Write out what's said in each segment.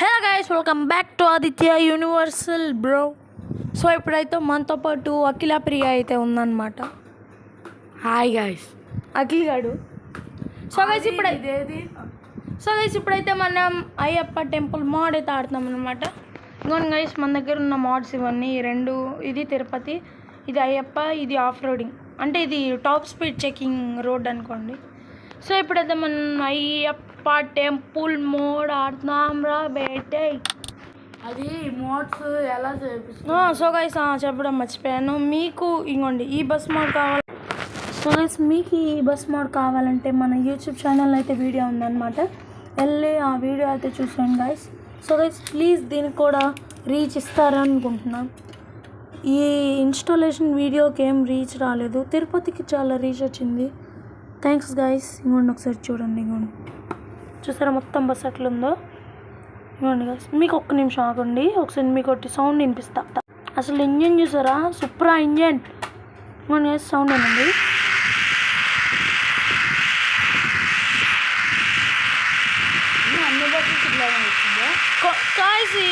Hello guys, welcome back to Aditya universal bro. So ఇప్పుడైతే మనతో పాటు అఖిల ప్రియ అయితే ఉందన్నమాట. హాయ్ గైస్, అఖిల్ గాడు. సో గైస్ ఇప్పుడైతే మనం అయ్యప్ప టెంపుల్ మోడ్ అయితే ఆడుతున్నాం అనమాట. ఇంకోటి గైస్, మన దగ్గర ఉన్న మోడ్స్ ఇవన్నీ రెండు. ఇది తిరుపతి, ఇది అయ్యప్ప, ఇది ఆఫ్ రోడింగ్, అంటే ఇది టాప్ స్పీడ్ చెకింగ్ రోడ్ అనుకోండి. సో ఇప్పుడైతే మనం అయ్యప్ప టెంపుల్ మోడ్ ఆడుతున్నాం రా బేటే. అది మోడ్స్ ఎలా చేపిస్తున్నా? సో గైస్ చెప్పడం మర్చిపోయాను మీకు. ఇంకోండి ఈ బస్ మోడ్ కావాలి. సో గైస్ మీకు ఈ బస్ మోడ్ కావాలంటే మన యూట్యూబ్ ఛానల్ అయితే వీడియో ఉందన్నమాట, వెళ్ళి ఆ వీడియో అయితే చూసాను గైస్. సో గైస్ ప్లీజ్ దీనికి కూడా రీచ్ ఇస్తారనుకుంటున్నాను. ఈ ఇన్స్టాలేషన్ వీడియోకి ఏం రీచ్ రాలేదు, తిరుపతికి చాలా రీచ్ వచ్చింది. Thanks guys. ఇంకోండి ఒకసారి చూడండి, ఇంకోండి చూసారా మొత్తం బస్ ఎట్లుందో. ఇవ్వండి గైస్, మీకు ఒక్క నిమిషం ఆగండి, ఒకసారి మీకు ఒకటి సౌండ్ వినిపిస్తా. అసలు ఇంజన్ చూసారా, సూపరా ఇంజన్. ఇవ్వండి గైస్, సౌండ్ ఏనండి. అన్ని బస్సు కాయస్ ఏ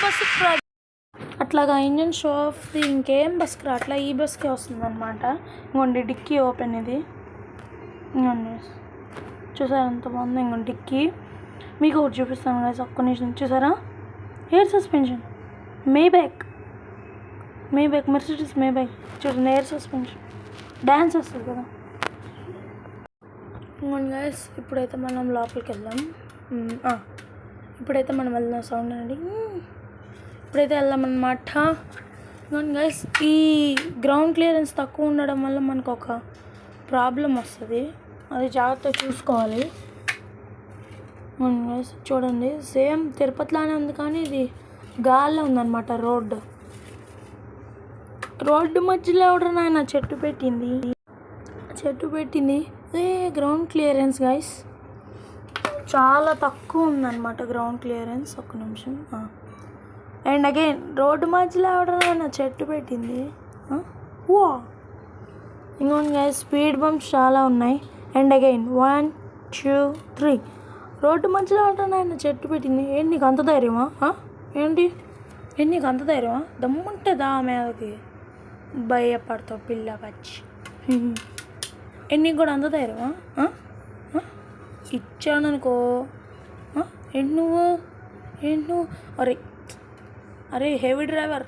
బస్సుకి రాదు అట్లాగా ఇంజన్ షో ఆఫ్ ది, ఇంకేం బస్కి రా, అట్లా ఈ బస్కే వస్తుంది అనమాట. ఇంకోండి డిక్కీ ఓపెన్, ఇది ఇంకోండి చూసారా ఎంత బాగుంది. ఇంకోండి డిక్కీ మీకు ఒకటి చూపిస్తాను గైస్, ఒక్క నిమిషం. చూసారా ఎయిర్ సస్పెన్షన్, మే బ్యాక్ మెర్సిడీస్ మే బ్యాక్ చూడండి, ఎయిర్ సస్పెన్షన్, డ్యాన్స్ వస్తుంది కదా. ఇంకోండి గైస్, ఇప్పుడైతే మనం లోపలికి వెళ్దాం. ఇప్పుడైతే మనం వెళ్దాం, సౌండ్ అండి. ఇప్పుడైతే వెళ్దామన్నమాట. ఇంకోండి గైస్, ఈ గ్రౌండ్ క్లియరెన్స్ తక్కువ ఉండడం వల్ల మనకు ఒక ప్రాబ్లం వస్తుంది, అది జాగ్రత్తగా చూసుకోవాలి. చూడండి సేమ్ తిరుపతిలానే ఉంది, కానీ ఇది గాల్లో ఉందన్నమాట. రోడ్డు మధ్యలో ఎవడనైనా చెట్టు పెట్టింది. ఏ గ్రౌండ్ క్లియరెన్స్ గైస్ చాలా తక్కువ ఉందన్నమాట, గ్రౌండ్ క్లియరెన్స్. ఒక్క నిమిషం. అండ్ అగైన్ రోడ్డు మధ్యలో ఎవడనైనా చెట్టు పెట్టింది. వా ఇంకోటి గైస్, స్పీడ్ బంప్స్ చాలా ఉన్నాయి. అండ్ అగైన్ 1 2 3 రోడ్డు మధ్యలో ఆటనైనా చెట్టు పెట్టింది. ఏంటి నీకు అంత ధైర్యమా? ఏంటి నీకు అంత ధైర్యమా? దమ్ముంటుందా మీదకి భయపడతావు పిల్ల పచ్చి. నీకు కూడా అంత ధైర్యమా? ఇచ్చాననుకో. ఏంటి నువ్వు అరే హెవీ డ్రైవర్,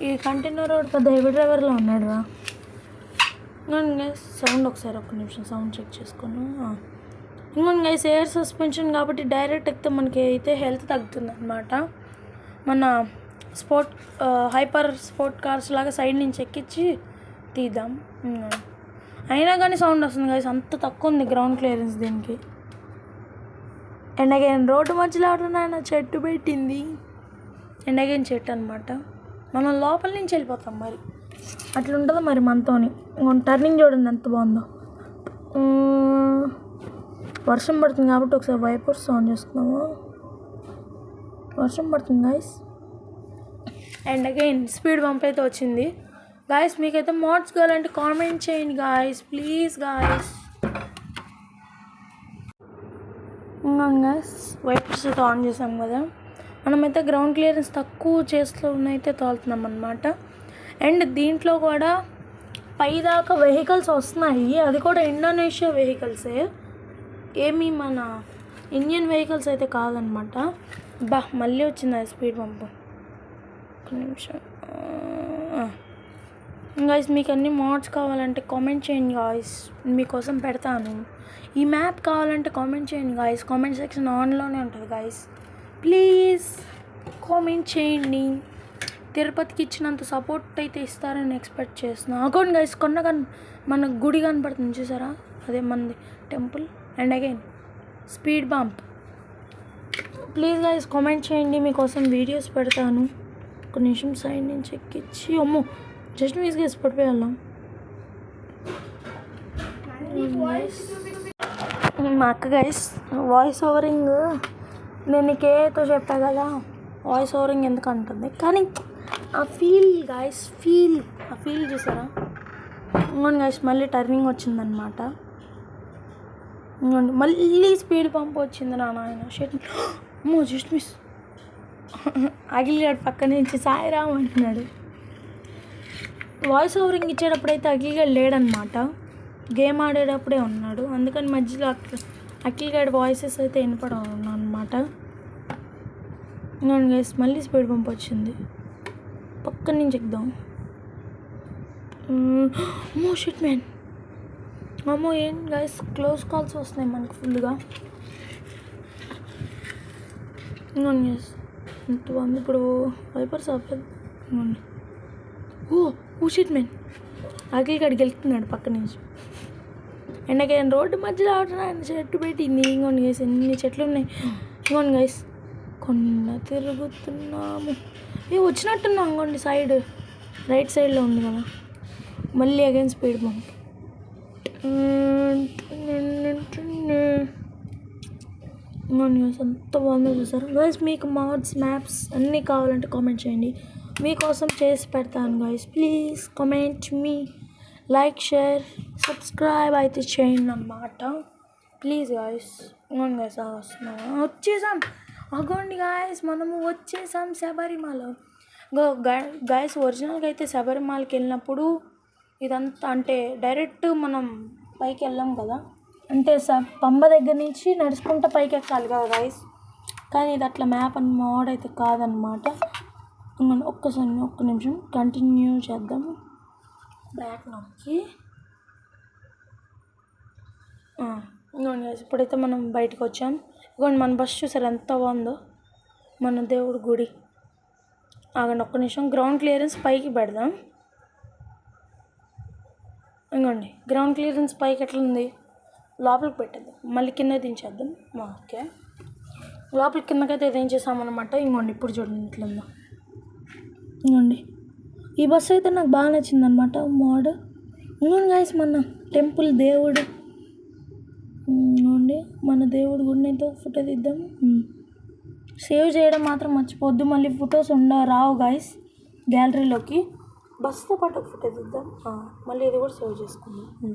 ఈ కంటైనర్ రోడ్ పెద్ద హెవీ డ్రైవర్లో ఉన్నాడు రా. సౌండ్ ఒకసారి ఒక్క నిమిషం సౌండ్ చెక్ చేసుకున్నాను. ఇంకొన్ని గైస్, ఎయిర్ సస్పెన్షన్ కాబట్టి డైరెక్ట్ ఎక్కితే మనకి అయితే హెల్త్ తగ్గుతుంది అనమాట. మన హైపర్ స్పోర్ట్ కార్స్ లాగా సైడ్ నుంచి ఎక్కించి తీద్దాం. అయినా కానీ సౌండ్ వస్తుంది గైస్, అంత తక్కువ ఉంది గ్రౌండ్ క్లియరెన్స్ దీనికి. అండ్ అగైన్ రోడ్డు మధ్యలో ఆయన చెట్టు పెట్టింది. అండ్ అగైన్ చెట్టు అనమాట. మనం లోపల నుంచి వెళ్ళిపోతాం, మరి అట్లా ఉంటుందో మరి మనతోని. టర్నింగ్ చూడండి ఎంత బాగుందో. వర్షం పడుతుంది కాబట్టి ఒకసారి వైపర్స్ ఆన్ చేసుకున్నాము. వర్షం పడుతుంది guys. And again speed bump అయితే వచ్చింది గాయస్. మీకైతే మోడ్స్ కావాలంటే కామెంట్ చేయండి guys, please guys. Guys wipers అయితే ఆన్ చేసాం కదా, మనమైతే గ్రౌండ్ క్లియరెన్స్ తక్కువ చేస్తూనైతే తోలుతున్నాం అనమాట. అండ్ దీంట్లో కూడా పైదాకా వెహికల్స్ వస్తున్నాయి, అది కూడా ఇండోనేషియా వెహికల్సే, ఏమీ మన ఇండియన్ వెహికల్స్ అయితే కాదనమాట. మళ్ళీ వచ్చింది అది స్పీడ్ పంపు. ఒక నిమిషం గాయస్, మీకు అన్ని మోడ్స్ కావాలంటే కామెంట్ చేయండి గాయస్, మీకోసం పెడతాను. ఈ మ్యాప్ కావాలంటే కామెంట్ చేయండి గాయస్, కామెంట్ సెక్షన్ ఆన్లోనే ఉంటుంది గాయస్, ప్లీజ్ కామెంట్ చేయండి. తిరుపతికి ఇచ్చినంత సపోర్ట్ అయితే ఇస్తారని ఎక్స్పెక్ట్ చేస్తున్నాను. అకౌంట్ గైస్, మన గుడి కనపడుతుంది చూసారా, అదే మనది temple. And again speed bump. Please guys comment చేయండి, మీకోసం వీడియోస్ పెడతాను. ఒక నిమిషం సైడ్ నుంచి ఎక్కించి, అమ్మో జస్ట్ మిస్ గైస్ పడిపోయాం. మా అక్క గైస్ వాయిస్ ఓవరింగ్, నేను నీకేతో చెప్పా కదా వాయిస్ ఓవరింగ్ ఎందుకు అంటుంది, కానీ ఆ ఫీల్ గాయస్, ఆ ఫీల్ చూసారా. ఇంకోండి గాయస్, మళ్ళీ టర్నింగ్ వచ్చిందనమాట. ఇంకోండి మళ్ళీ స్పీడ్ పంప్ వచ్చింది. నాయన షెట్, అమ్మో జస్ట్ మిస్. అఖిల్గాడు పక్క నుంచి సాయిరామ్ అంటున్నాడు. వాయిస్ ఓవరింగ్ ఇచ్చేటప్పుడైతే అఖిల్గాడు లేడనమాట, గేమ్ ఆడేటప్పుడే ఉన్నాడు. అందుకని మధ్యలో అఖిల్గాడి వాయిసెస్ అయితే వినపడవు అనమాట. ఇంకోండి గైస్, మళ్ళీ స్పీడ్ పంప్ వచ్చింది. పక్క నుంచి ఎక్కుదాం. అమ్మో షిట్ మ్యాన్, అమ్మో ఏం గైస్ క్లోజ్ కాల్స్ వస్తున్నాయి మనకు ఫుల్గా. ఇంకోండి గైస్ ఎంత బాగుంది ఇప్పుడు వైపర్స్ ఆపేది. ఇంకోండి ఓ షిట్ మ్యాన్, అఖిల్గాడికి వెళ్తున్నాడు పక్క నుంచి. ఎండకైనా రోడ్డు మధ్యలో ఆడుతున్నాడు, చెట్టు పెట్టింది. ఇంకోండి గైస్ ఎన్ని చెట్లు ఉన్నాయి. ఇంకోండి గైస్ కొండ తిరుగుతున్నాము. వచ్చినట్టున్నాం. ఇంకోండి సైడ్ రైట్ సైడ్లో ఉంది కదా. మళ్ళీ అగైన్ స్పీడ్ పంప్. ఇంకోండి గైస్ ఎంత బాగుందో చూసారు గైస్. మీకు మోడ్స్ మ్యాప్స్ అన్నీ కావాలంటే కామెంట్ చేయండి, మీకోసం చేసి పెడతాను guys. Please comment me, like share subscribe అయితే చేయండి అన్నమాట ప్లీజ్ గైస్. ఇంకోండి గైస్ వచ్చేసాం. అగోండి గాయస్ మనము వచ్చేసాం శబరిమల. గాయస్ ఒరిజినల్గా అయితే శబరిమలకి వెళ్ళినప్పుడు ఇదంతా అంటే డైరెక్ట్ మనం పైకి వెళ్ళాం కదా, అంటే పంబ దగ్గర నుంచి నడుచుకుంటూ పైకి ఎక్కాలి కదా గాయస్. కానీ ఇది అట్లా మ్యాప్ అని మోడ్ అయితే కాదనమాట. ఒక్క నిమిషం కంటిన్యూ చేద్దాము. బ్యాక్ నొక్కి ఇంకోండి గైస్ ఇప్పుడైతే మనం బయటకు వచ్చాం. ఇదిగోండి మన బస్ చూసారు ఎంత బాగుందో, మన దేవుడి గుడి. ఆగండి ఒక్క నిమిషం, గ్రౌండ్ క్లియరెన్స్ పైకి పెడదాం. ఇంకోండి గ్రౌండ్ క్లియరెన్స్ పైకి ఎట్లా ఉంది, లోపలికి పెట్టేద్దాం, మళ్ళీ కింద దించేద్దాం. ఓకే లోపలికి కిందకైతే ఏం చేసామన్నమాట. ఇంకోండి ఇప్పుడు చూడండి ఇట్లుందో. ఇంకోండి ఈ బస్సు అయితే నాకు బాగా నచ్చింది అనమాట మోడ్. ఇంకోండి గైస్ మన టెంపుల్ దేవుడు. ఇంకోండి మన దేవుడి గుడిని అయితే ఫోటో తీద్దాం. సేవ్ చేయడం మాత్రం మర్చిపోద్దు, మళ్ళీ ఫొటోస్ రావు గాయస్ గ్యాలరీలోకి. బస్తో పాటు ఒక ఫోటో తీద్దాం, మళ్ళీ ఇది కూడా సేవ్ చేసుకుందాం.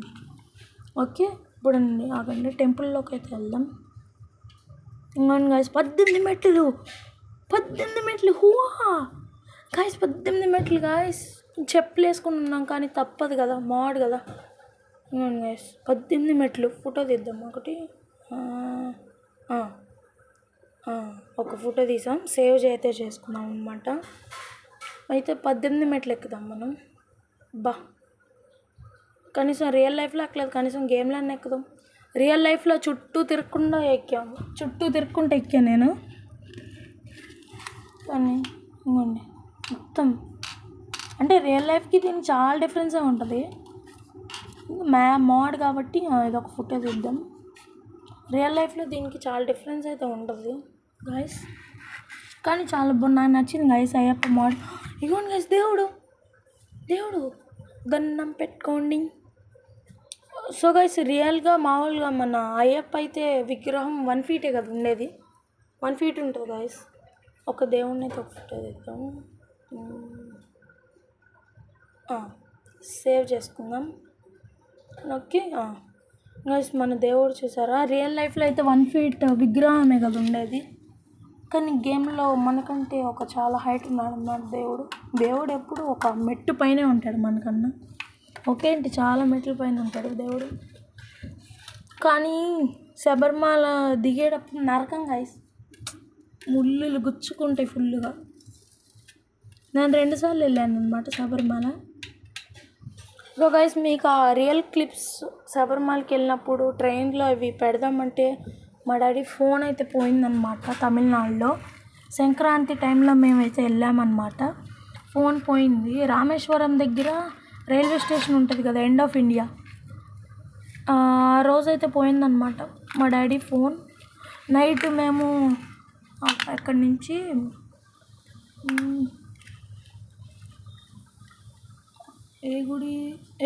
ఓకే ఇప్పుడు ఆగండి టెంపుల్లోకి అయితే వెళ్దాం. ఇంకోండి గాయస్ 18 మెట్లు, 18 మెట్లు. హూహా గాయస్ 18 మెట్లు గాయస్. చెప్పులు వేసుకుని ఉన్నాం కానీ తప్పదు కదా, మోడ్ కదా. ఇంకోండి గాయస్ 18 మెట్లు. ఫోటో తీద్దాం ఒకటి. ఒక ఫోటో తీసాం, సేవ్ అయితే చేసుకున్నాం అనమాట. అయితే 18 మెట్లు ఎక్కుదాం మనం. కనీసం రియల్ లైఫ్లో ఎక్కలేదు, కనీసం గేమ్లో అన్నీ ఎక్కుదాం. రియల్ లైఫ్లో చుట్టూ తిరగకుండా ఎక్కాము, చుట్టూ తిరగకుండా ఎక్కాను నేను. కానీ ఇంకోండి మొత్తం అంటే రియల్ లైఫ్కి దీనికి చాలా డిఫరెన్సే ఉంటుంది. మోడ్ కాబట్టి ఇదొక ఫోటో తీద్దాం. రియల్ లైఫ్లో దీనికి చాలా డిఫరెన్స్ అయితే ఉంటుంది గైస్, కానీ చాలా నాకు నచ్చింది గైస్ అయ్యప్ప మోడ్. ఇగోండి గైస్ దేవుడు దండం పెట్టుకోండి. సో గైస్ రియల్గా మామూలుగా మన అయ్యప్ప అయితే విగ్రహం 1 ఫీటే కదా ఉండేది, 1 ఫీట్ ఉంటుంది గైస్. ఒక దేవుడిని అయితే ఒక ఫోటో తీద్దాం, సేవ్ చేసుకుందాం. ఓకే గైస్ మన దేవుడు చూసారా, రియల్ లైఫ్లో అయితే 1 ఫీట్ విగ్రహమే కదా ఉండేది, కానీ గేమ్లో మనకంటే ఒక చాలా హైట్ ఉన్నాడు అన్నమాట దేవుడు. దేవుడు ఎప్పుడు ఒక మెట్టు పైనే ఉంటాడు మనకన్నా, ఒకేంటి చాలా మెట్ల పైన ఉంటాడు దేవుడు. కానీ శబరిమల దిగేటప్పుడు నరకం గైస్, ముళ్ళు గుచ్చుకుంటాయి ఫుల్గా. నేను 2 సార్లు వెళ్ళాను అనమాట శబరిమల. సో గైస్ మీకు ఆ రియల్ క్లిప్స్ శబరిమలకి వెళ్ళినప్పుడు ట్రైన్లో అవి పెడదామంటే మా డాడీ ఫోన్ అయితే పోయిందనమాట. తమిళనాడులో సంక్రాంతి టైంలో మేమైతే వెళ్ళామన్నమాట, ఫోన్ పోయింది. రామేశ్వరం దగ్గర రైల్వే స్టేషన్ ఉంటుంది కదా, ఎండ్ ఆఫ్ ఇండియా, ఆ రోజైతే పోయిందనమాట మా డాడీ ఫోన్. నైట్ మేము అక్కడి నుంచి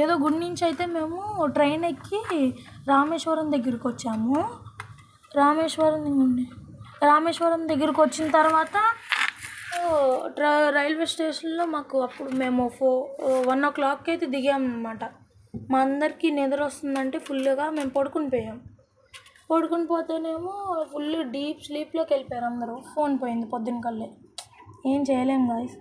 ఏదో గుడి నుంచి అయితే మేము ట్రైన్ ఎక్కి రామేశ్వరం దగ్గరికి వచ్చాము. రామేశ్వరం దగ్గరికి వచ్చిన తర్వాత రైల్వే స్టేషన్లో మాకు అప్పుడు మేము 1 o'clock అయితే దిగామన్నమాట. మా అందరికీ నిద్ర వస్తుందంటే ఫుల్గా మేము పడుకుని పోతేనేమో ఫుల్ డీప్ స్లీప్లోకి వెళ్ళిపోయారు అందరూ. ఫోన్ పోయింది పొద్దున్న కల్లే. ఏం చేయలేం గాయస్.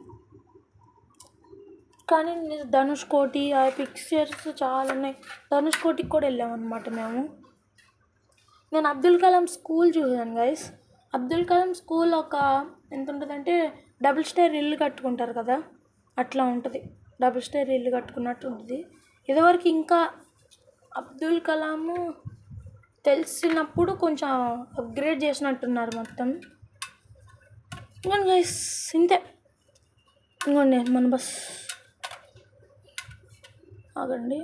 కానీ ధనుష్ కోటి ఆ పిక్చర్స్ చాలా ఉన్నాయి. ధనుష్ కోటికి కూడా వెళ్ళామన్నమాట మేము. నేను అబ్దుల్ కలాం స్కూల్ చూసాను గైస్. అబ్దుల్ కలాం స్కూల్ ఒక ఎంత ఉంటుందంటే డబుల్ స్టైర్ ఇల్లు కట్టుకుంటారు కదా, అట్లా ఉంటుంది. డబుల్ స్టైర్ ఇల్లు కట్టుకున్నట్టు ఉంటుంది. ఇదివరకు ఇంకా అబ్దుల్ కలాము తెలిసినప్పుడు కొంచెం అప్గ్రేడ్ చేసినట్టున్నారు మొత్తం. ఇంకోండి గైస్, ఇంతే. ఇంకోండి మన బస్ ఆగండి.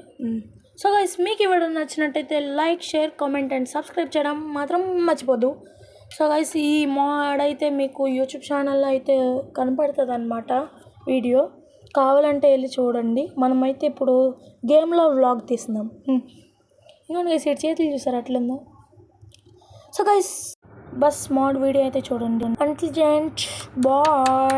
సో గైస్, మీకు ఇవ్వడం నచ్చినట్టయితే like, share, comment and subscribe చేయడం మాత్రం మర్చిపోద్దు. సో గైస్, ఈ మోడ్ అయితే మీకు యూట్యూబ్ ఛానల్లో అయితే కనపడుతుంది అన్నమాట. వీడియో కావాలంటే వెళ్ళి చూడండి. మనమైతే ఇప్పుడు గేమ్లో వ్లాగ్ తీస్తున్నాం. ఇంకోండి గైస్, ఇటు చేతులు చూసారు అట్లుందో. So guys, bus mode video అయితే చూడండి. అంటిల్ జెంట్ బాయ్.